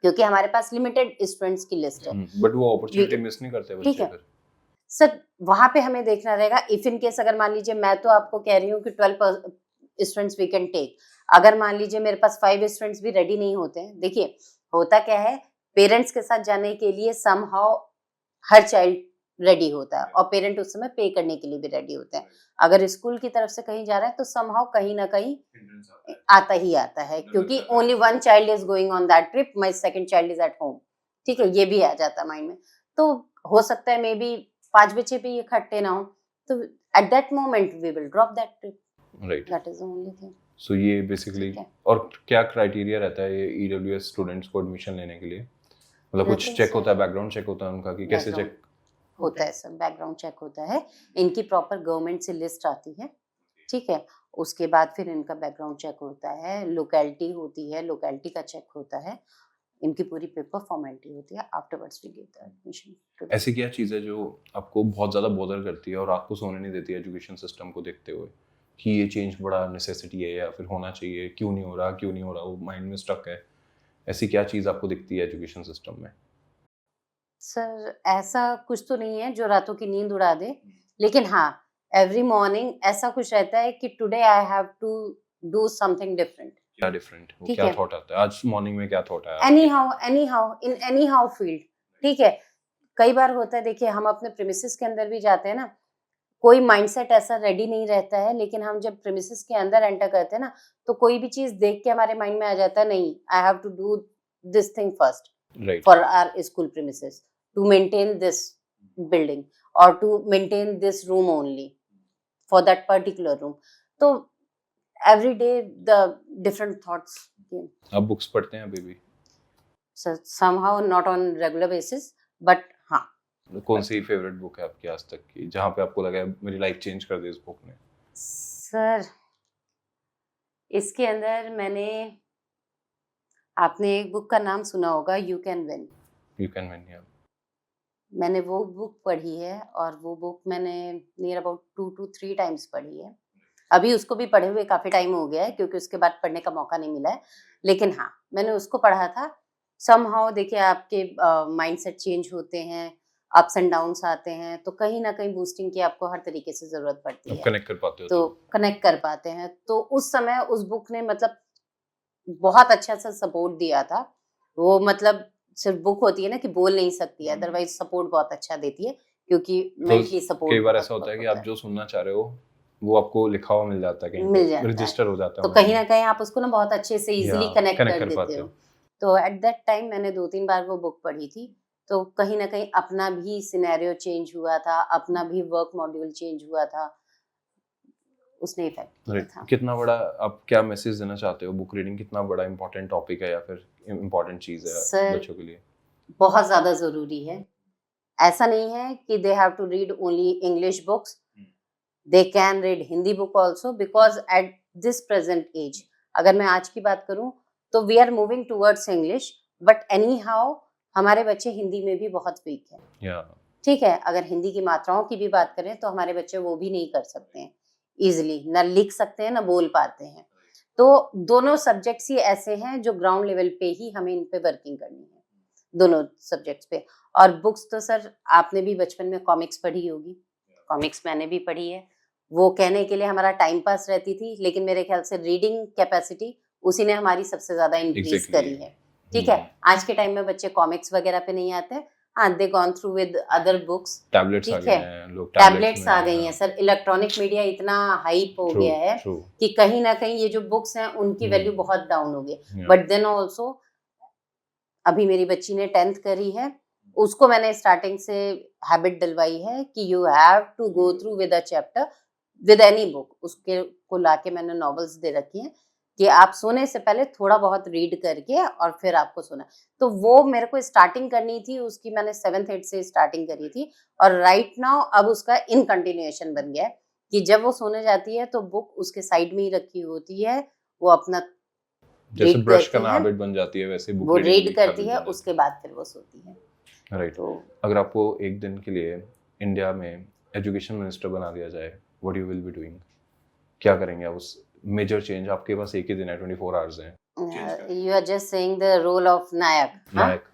क्योंकि हमारे पास लिमिटेड स्टूडेंट्स की लिस्ट है। बट वो अपॉर्चुनिटी मिस नहीं करते बच्चे फिर? सर वहां पे हमें देखना रहेगा, इफ इन केस अगर मान लीजिए मैं तो आपको कह रही हूँ कि 12 स्टूडेंट्स वी कैन टेक, अगर मान लीजिए मेरे पास 5 स्टूडेंट्स भी रेडी नहीं होते हैं, देखिए होता क्या है, पेरेंट्स के साथ जाने के लिए समहाउ हर चाइल्ड रेडी होता है और पेरेंट उस समय पे करने के लिए भी रेडी होते हैं। अगर स्कूल की तरफ से कहीं जा रहा है तो समहाउ कहीं ना कहीं आता ही आता है, क्योंकि only one child is going on that trip, my second child is at home. ठीक है, ये भी आ जाता है माइंड में। तो हो सकता है मे बी 5 बच्चे भी इकट्ठे ना हो, तो at that moment we will drop that trip. Right, that is the only thing. So ये बेसिकली, ठीक है। और क्या क्राइटेरिया रहता है ये ईडब्ल्यूएस स्टूडेंट्स को एडमिशन लेने के लिए? मतलब कुछ Nothing, चेक sir. होता है, बैकग्राउंड चेक होता है उनका कि कैसे Background चेक? होता है सर, बैकग्राउंड चेक होता है। इनकी प्रॉपर गवर्नमेंट से लिस्ट आती है, ठीक है। उसके बाद फिर इनका बैकग्राउंड चेक होता है, लोकेलिटी होती है, लोकेलिटी का चेक होता है, इनकी पूरी पेपर फॉर्मेलिटी होती है। Afterwards we give the admission to the. ऐसी क्या चीज़ है जो आपको बहुत ज़्यादा बॉदर करती है और रात को सोने नहीं देती है एजुकेशन सिस्टम को देखते हुए, कि ये चेंज बड़ा नेसेसिटी है या फिर होना चाहिए, क्यों नहीं हो रहा, क्यों नहीं हो रहा, वो माइंड में स्टक है? ऐसी क्या चीज़ आपको दिखती है एजुकेशन सिस्टम में? सर ऐसा कुछ तो नहीं है जो रातों की नींद उड़ा दे, लेकिन हाँ, एवरी मॉर्निंग ऐसा कुछ रहता है कि today I have to do something different. क्या डिफरेंट, वो ठीक क्या है। थॉट आता है आज मॉर्निंग में, क्या थॉट आया एनी आपके? How, any how, in any how field. ठीक है, कई बार होता है, देखिए हम अपने प्रेमिसेस के अंदर भी जाते हैं ना, कोई माइंडसेट ऐसा रेडी नहीं रहता है, लेकिन हम जब प्रेमिसेस के अंदर एंटर करते हैं ना, तो कोई भी चीज देख के हमारे माइंड में आ जाता है, नहीं I have to do this thing first right, for our school premises to maintain this building or to maintain this room only for that particular room. So every day the different thoughts came. आप books पढ़ते हैं अभी भी? So somehow not on regular basis, but हाँ। कौन सी favourite book है आपकी आज तक की जहाँ पे आपको लगा है मेरी लाइफ चेंज कर दी इस बुक ने? सर इसके अंदर मैंने, आपने एक बुक का नाम सुना होगा, you can win. You can win, या मैंने वो बुक पढ़ी है और वो बुक मैंने नियर अबाउट 2 to 3 टाइम्स पढ़ी है। अभी उसको भी पढ़े हुए काफ़ी टाइम हो गया है, क्योंकि उसके बाद पढ़ने का मौका नहीं मिला है। लेकिन हाँ, मैंने उसको पढ़ा था। समहाउ देखिए आपके माइंडसेट चेंज होते हैं, अप्स एंड डाउन्स आते हैं, तो कहीं न कहीं बूस्टिंग की आपको हर तरीके से ज़रूरत पड़ती आप है। कनेक्ट कर पाते हो तो तब? कनेक्ट कर पाते हैं। तो उस समय उस बुक ने मतलब बहुत अच्छा-सा सपोर्ट दिया था। वो मतलब सिर्फ़ बुक होती है ना कि बोल नहीं सकती है, अदरवाइज़ सपोर्ट बहुत अच्छा देती है, क्योंकि तो मेंटली सपोर्ट कई बार बहुत ऐसा होता है कि होता आप जो सुनना चाह रहे हो वो आपको लिखा हुआ मिल जाता है कहीं मिल पे, जाता है। रजिस्टर हो जाता है तो माइंड कहीं में, न कहीं आप उसको ना बहुत अच्छे से या ईज़िली कनेक्ट कनेक्ट कर कर देते पाते हो। हो। तो एट दैट टाइम मैंने 2-3 बार वो बुक पढ़ी थी, तो कहीं न कहीं अपना भी सिनेरियो चेंज हुआ था, अपना भी वर्क मॉड्यूल चेंज हुआ था, उसने इफ़ेक्ट किया राइट, था। कितना बड़ा आप क्या मैसेज देना चाहते हो? बुक रीडिंग कितना बड़ा इंपॉर्टेंट टॉपिक है या फिर इंपॉर्टेंट चीज़ है सर बच्चों के लिए? बहुत ज़्यादा ज़रूरी है। ऐसा नहीं है कि they have to read only English books, they can read Hindi book also, because at this present age, अगर मैं आज की बात करूँ, तो we are moving towards English, but anyhow हमारे बच्चे हिंदी में भी बहुत वीक हैं। या ठीक है, अगर हिंदी की मात्राओं की भी बात करें तो हमारे बच्चे वो भी नहीं कर सकते हैं ईज़िली, ना लिख सकते हैं, ना बोल पाते हैं। तो दोनों सब्जेक्ट्स ही ऐसे हैं जो ग्राउंड लेवल पे ही हमें इन पे वर्किंग करनी है, दोनों सब्जेक्ट्स पे। और बुक्स तो सर आपने भी बचपन में कॉमिक्स पढ़ी होगी, कॉमिक्स मैंने भी पढ़ी है। वो कहने के लिए हमारा टाइम पास रहती थी, लेकिन मेरे ख्याल से रीडिंग कैपेसिटी उसी ने हमारी सबसे ज़्यादा इंक्रीज़ एग्जैक्टली। करी है। ठीक है, आज के टाइम में बच्चे कॉमिक्स वगैरह पे नहीं आते। हाँ, they gone through with other books. Tablets आ ठीक गए है, हैं, लोग टैबलेट्स आ में, गई हैं सर, इलेक्ट्रॉनिक मीडिया इतना हाइप हो ट्रू गया है ट्रू, कि कहीं न कहीं ये जो बुक्स हैं उनकी वैल्यू बहुत डाउन हो गई है। या बट देन ऑल्सो अभी मेरी बच्ची ने 10th करी है, उसको मैंने स्टार्टिंग से हैबिट डलवाई है कि you have to go through with a chapter with any book. उसके को लाके मैंने नॉवेल्स दे रखी हैं कि आप सोने से पहले थोड़ा बहुत रीड करके और फिर आपको सोना। तो वो मेरे को स्टार्टिंग करनी थी उसकी, मैंने 7th 8th से स्टार्टिंग करी थी और राइट नाउ अब उसका इन कंटिन्यूएशन बन गया है कि जब वो सोने जाती है तो बुक उसके साइड में ही रखी होती है, वो अपना जैसे रीड ब्रश करती करना है, हैबिट बन जाती है वैसे बुक वो रीडिंग रीड भी करती हैबिट है, बन जाती उसके बाद फिर वो सोती है। है। राइट, तो अगर आपको एक दिन के लिए इंडिया में एजुकेशन मिनिस्टर बना दिया जाए, what you will be doing? क्या करेंगे आप? उस मेजर चेंज, आपके पास एक ही दिन है, 24 आवर्स हैं। you are just saying the role of Nayak, huh? Nayak,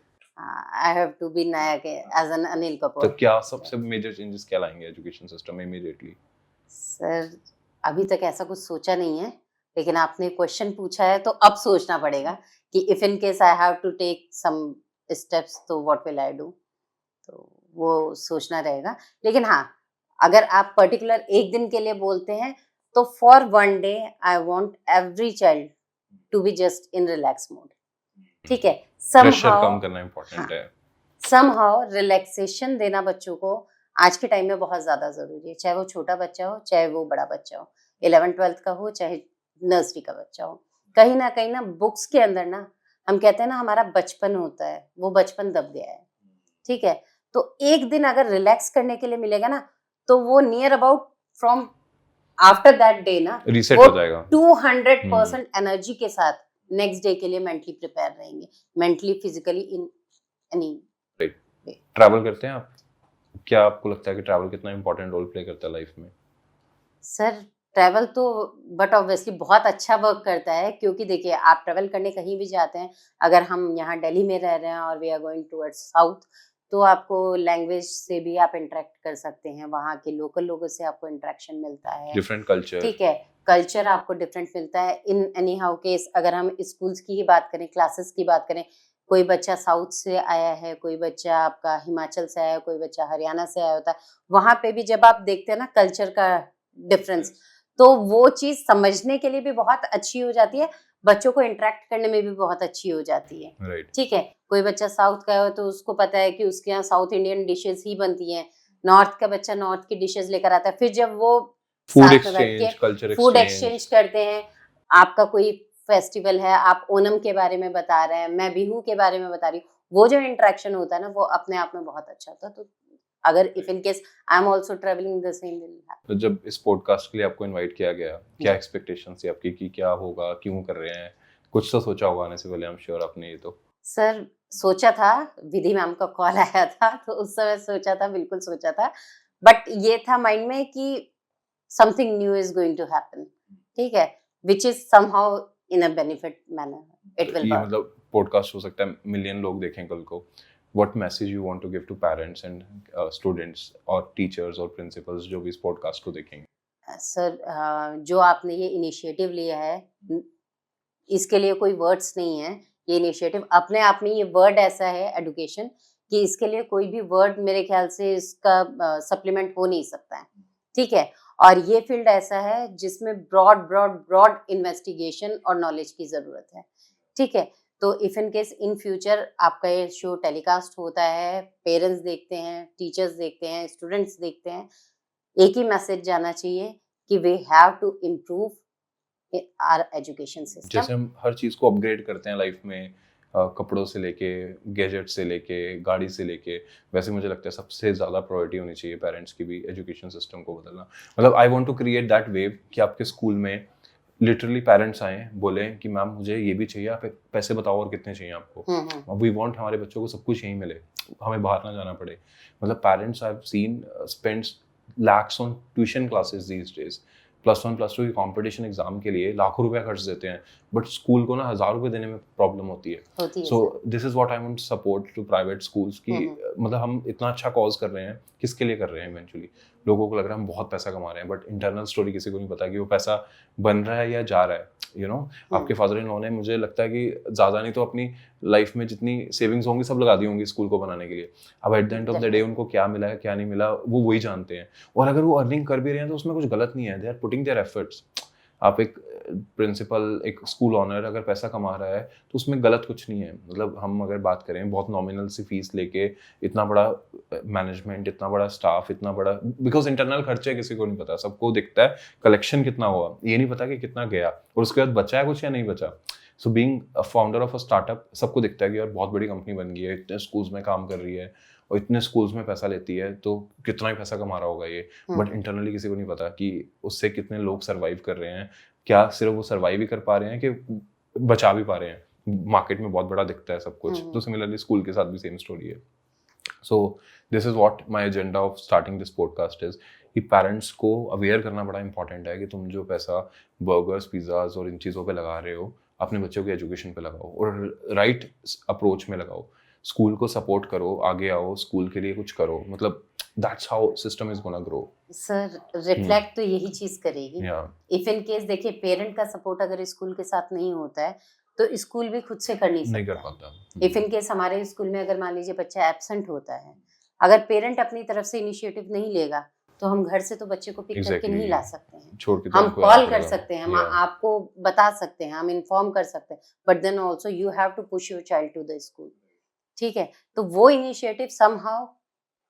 I have to be Nayak as an Anil तो Kapoor. क्या सबसे मेजर चेंजेस क्या लाएंगे एजुकेशन सिस्टम में इमीडिएटली? सर अभी तक ऐसा कुछ सोचा नहीं है, लेकिन आपने क्वेश्चन पूछा है तो अब सोचना पड़ेगा कि if in case I have to take some steps तो व्हाट विल आई डू। तो वो सोचना रहेगा। लेकिन हाँ, अगर आप पर्टिकुलर एक दिन के लिए बोलते हैं तो for one day I want every child to be just in relax mode. ठीक है, प्रेशर कम somehow करना इम्पोर्टेंट है। समहाउ रिलैक्सेशन देना बच्चों को आज के टाइम में बहुत ज़्यादा ज़रूरी है, चाहे वो छोटा बच्चा हो, चाहे वो बड़ा बच्चा हो, 11th-12th का हो, चाहे नर्सरी का बच्चा हो। कहीं न बुक्स के अंदर ना हम कहते हैं ना हमारा बचपन होता है, वो बचपन दब गया है, ठीक है? तो एक दिन अगर रिलैक्स करने के लिए मिलेगा ना, तो वो near about from after that day ना रीसेट वो हो जाएगा। 200% एनर्जी के साथ नेक्स्ट डे के लिए मेंटली प्रिपेयर रहेंगे, mentally, physically in any right. Way. Travel करते हैं आप? क्या आपको लगता है कि ट्रैवल कितना इंपॉर्टेंट रोल प्ले करता है लाइफ में? सर ट्रैवल तो बट ऑब्वियसली बहुत अच्छा वर्क करता है, क्योंकि देखिए आप ट्रैवल करने कहीं भी जाते हैं, अगर हम यहाँ दिल्ली में रह रहे हैं और we are going towards south, तो आपको लैंग्वेज से भी आप इंटरेक्ट कर सकते हैं, वहाँ के लोकल लोगों से आपको इंटरेक्शन मिलता है, डिफरेंट कल्चर। ठीक है, कल्चर आपको डिफरेंट मिलता है। इन एनी हाउ केस अगर हम स्कूल्स की ही बात करें, क्लासेस की बात करें, कोई बच्चा साउथ से आया है, कोई बच्चा आपका हिमाचल से आया है, कोई बच्चा हरियाणा से आया होता है, वहाँ पे भी जब आप देखते हैं ना कल्चर का डिफरेंस, तो वो चीज़ समझने के लिए भी बहुत अच्छी हो जाती है, बच्चों को इंटरेक्ट करने में भी बहुत अच्छी हो जाती है। राइट। ठीक है, कोई बच्चा साउथ का है तो उसको पता है कि उसके यहाँ साउथ इंडियन डिशेस ही बनती हैं, नॉर्थ का बच्चा नॉर्थ की डिशेस लेकर आता है, फिर जब वो फूड साथ में बैठ के exchange, culture food exchange. Exchange करते हैं, आपका कोई फेस्टिवल है, आप ओणम के बारे में बता रहे हैं, मैं बिहू के बारे में बता रही हूँ, वो जो इंटरेक्शन होता है ना वो अपने आप में बहुत अच्छा होता है। तो अगर if in case I am also travelling the same will happen. तो जब इस पॉडकास्ट के लिए आपको इनवाइट किया गया, क्या जी। एक्सपेक्टेशंस थी आपकी कि क्या होगा, क्यों कर रहे हैं? कुछ तो सोचा होगा आने से पहले, आई एम श्योर आपने ये तो। सर सोचा था, विधि मैम का कॉल आया था तो उस समय सोचा था, बिल्कुल सोचा था, बट ये था माइंड में कि something new is going to happen, ठीक है, which is somehow in a benefit manner, it will ये वर्क। मतलब पॉडकास्ट हो सकता है मिलियन लोग देखें कल को। What message you want to give to parents and students और टीचर्स और प्रिंसिपल्स जो भी इस पॉडकास्ट को देखेंगे? सर जो आपने ये इनिशिएटिव लिया है, इसके लिए कोई वर्ड्स नहीं है। ये इनिशिएटिव अपने आप में, ये वर्ड ऐसा है एजुकेशन, कि इसके लिए कोई भी वर्ड मेरे ख्याल से इसका सप्लीमेंट हो नहीं सकता है, ठीक है। और ये फील्ड ऐसा है जिसमें ब्रॉड ब्रॉड ब्रॉड इन्वेस्टिगेशन और नॉलेज की ज़रूरत है, ठीक है। तो if in case in future आपका ये शो टेलीकास्ट होता है, पेरेंट्स देखते हैं, टीचर्स देखते हैं, स्टूडेंट्स देखते हैं, एक ही मैसेज जाना चाहिए कि we have to improve our education system. जैसे हम हर चीज़ को अपग्रेड करते हैं लाइफ में, कपड़ों से लेके, गैजेट से लेके, गाड़ी से लेके, वैसे मुझे लगता है सबसे ज़्यादा प्रायोरिटी होनी चाहिए पेरेंट्स की भी एजुकेशन सिस्टम को बदलना। मतलब I want to create that wave कि आपके स्कूल में लिटरली पेरेंट्स आए, बोले कि मैम मुझे ये भी चाहिए, आप पैसे बताओ और कितने चाहिए आपको। वी वांट हमारे बच्चों को सब कुछ यहीं मिले, हमें बाहर ना जाना पड़े। मतलब parents I have seen spends lakhs on tuition classes these days। +1 +2 की कंपटीशन एग्जाम के लिए लाखों रुपया खर्च देते हैं, बट स्कूल को ना 1000 रुपये देने में प्रॉब्लम होती है। So this is what I want support to private schools की। मतलब हम इतना अच्छा कॉज कर रहे हैं, किसके लिए कर रहे हैं? इवेंचुअली लोगों को लग रहा है हम बहुत पैसा कमा रहे हैं, बट इंटरनल स्टोरी किसी को नहीं पता कि वो पैसा बन रहा है या जा रहा है। यू नो, आपके फादर इन लॉ ने, मुझे लगता है कि ज़्यादा नहीं तो अपनी लाइफ में जितनी सेविंग्स होंगी सब लगा दी होंगी स्कूल को बनाने के लिए। अब at the end of the day उनको क्या मिला है क्या नहीं मिला वो वही जानते हैं। और अगर वो अर्निंग कर भी रहे हैं तो उसमें कुछ गलत नहीं है, they are putting their efforts. आप एक प्रिंसिपल, एक स्कूल ऑनर अगर पैसा कमा रहा है तो उसमें गलत कुछ नहीं है। मतलब हम अगर बात करें बहुत नॉमिनल सी फीस लेके इतना बड़ा मैनेजमेंट, इतना बड़ा स्टाफ, इतना बड़ा, बिकॉज इंटरनल खर्चे किसी को नहीं पता, सबको दिखता है कलेक्शन कितना हुआ, ये नहीं पता कि कितना गया और उसके बाद बचा है कुछ या नहीं बचा। So being a founder of a startup, सबको दिखता है कि यार बहुत बड़ी कंपनी बन गई है, इतने स्कूल्स में काम कर रही है और इतने स्कूल्स में पैसा लेती है, तो कितना ही पैसा कमा रहा होगा ये। बट इंटरनली किसी को नहीं पता कि उससे कितने लोग सर्वाइव कर रहे हैं, क्या सिर्फ वो सर्वाइव ही कर पा रहे हैं कि बचा भी पा रहे हैं। मार्केट में बहुत बड़ा दिखता है सब कुछ। तो सिमिलरली स्कूल के साथ भी सेम स्टोरी है। So this is what my agenda of starting this podcast is कि पेरेंट्स को अवेयर करना बड़ा इंपॉर्टेंट है कि तुम जो पैसा बर्गर्स, पिज़्ज़ाज और इन चीज़ों पे लगा रहे हो, अपने बच्चों के एजुकेशन पे लगाओ और राइट अप्रोच में लगाओ। स्कूल को सपोर्ट करो, आगे आओ, स्कूल के लिए कुछ करो। मतलब that's how system is gonna grow. Sir reflect तो यही चीज करेगी। या इफ इन केस देखिए पेरेंट का सपोर्ट अगर स्कूल के साथ नहीं होता है तो स्कूल भी खुद से कर नहीं नहीं कर सकता है। पाता। इफ इन केस हमारे स्कूल में अगर मान लीजिए बच्चा एब्सेंट होता है अगर पेरेंट अपनी तरफ से इनिशिएटिव नहीं लेगा तो हम घर से तो बच्चे को पिक करके नहीं ला सकते हैं। छोड़ के तो हम आपको कॉल आना कर पड़ेगा। सकते हैं, हम Yeah. आपको बता सकते हैं, हम इन्फॉर्म कर सकते हैं, but then also you have to push your child to the school. ठीक है, तो वो इनिशिएटिव समहाउ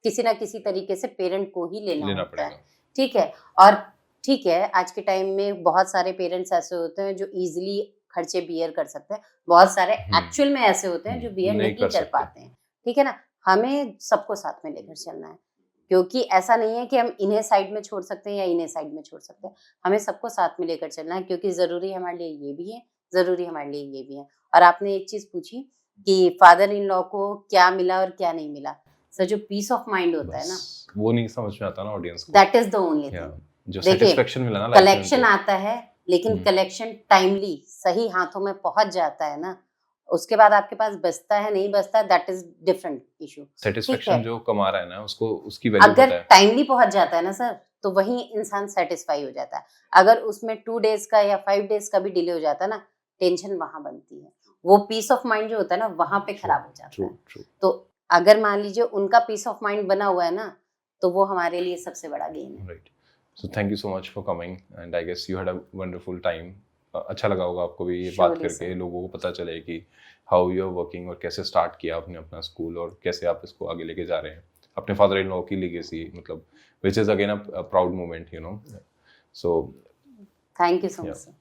किसी ना किसी तरीके से पेरेंट को ही लेना लेना होता है। पड़ेगा। ठीक है, और ठीक है, आज के टाइम में बहुत सारे पेरेंट्स ऐसे होते हैं जो इजीली खर्चे बियर कर सकते हैं, बहुत सारे एक्चुअल में ऐसे होते हैं जो बियर नहीं नहीं कर कर सकते। पाते हैं। ठीक है ना, हमें सबको साथ में लेकर चलना है, क्योंकि ऐसा नहीं है कि हम इन्हें साइड में छोड़ सकते हैं या इन्हें साइड में छोड़ सकते हैं, हमें सबको साथ में लेकर चलना है, क्योंकि ज़रूरी हमारे लिए ये भी है, ज़रूरी हमारे लिए ये भी है। और आपने एक चीज़ पूछी कि फादर इन लॉ को क्या मिला और क्या नहीं मिला। सर, जो पीस ऑफ माइंड होता है ना, बस वो नहीं समझ में आता ना ऑडियंस को। That is the only Yeah. Thing. जो देखिए, सेटिस्फेक्शन मिला ना लाइफ में कलेक्शन उनको। आता है, लेकिन हम्म। कलेक्शन टाइमली सही हाथों में पहुंच जाता है ना, उसके बाद आपके पास बचता है नहीं बचता है, दैट इज डिफरेंट इशू। ठीक सेटिस्फेक्शन है, जो कमा रहा है ना उसको उसकी वैल्यू अगर पता है। टाइमली पहुंच जाता है ना सर, तो वही इंसान सेटिस्फाई हो जाता है। अगर उसमें 2 डेज का या 5 डेज का भी डिले हो जाता है ना, टेंशन वहां बनती है, वो पीस ऑफ माइंड जो होता है ना वहां पे खराब हो जाता ट्रू है। ट्रू। तो अगर मान लीजिए उनका पीस ऑफ माइंड बना हुआ है ना, तो वो हमारे लिए सबसे बड़ा गेन है। Right. So thank you so much for coming and I guess you had a wonderful time. अच्छा लगा होगा आपको भी ये बात Surely, करके, sir. लोगों को पता चले कि हाउ यू आर वर्किंग और कैसे स्टार्ट किया आपने अपना स्कूल और कैसे आप इसको आगे लेके जा रहे हैं अपने फादर इन लॉ की लेगेसी, मतलब which is again a proud moment, you know. So thank you so Yeah. Much sir.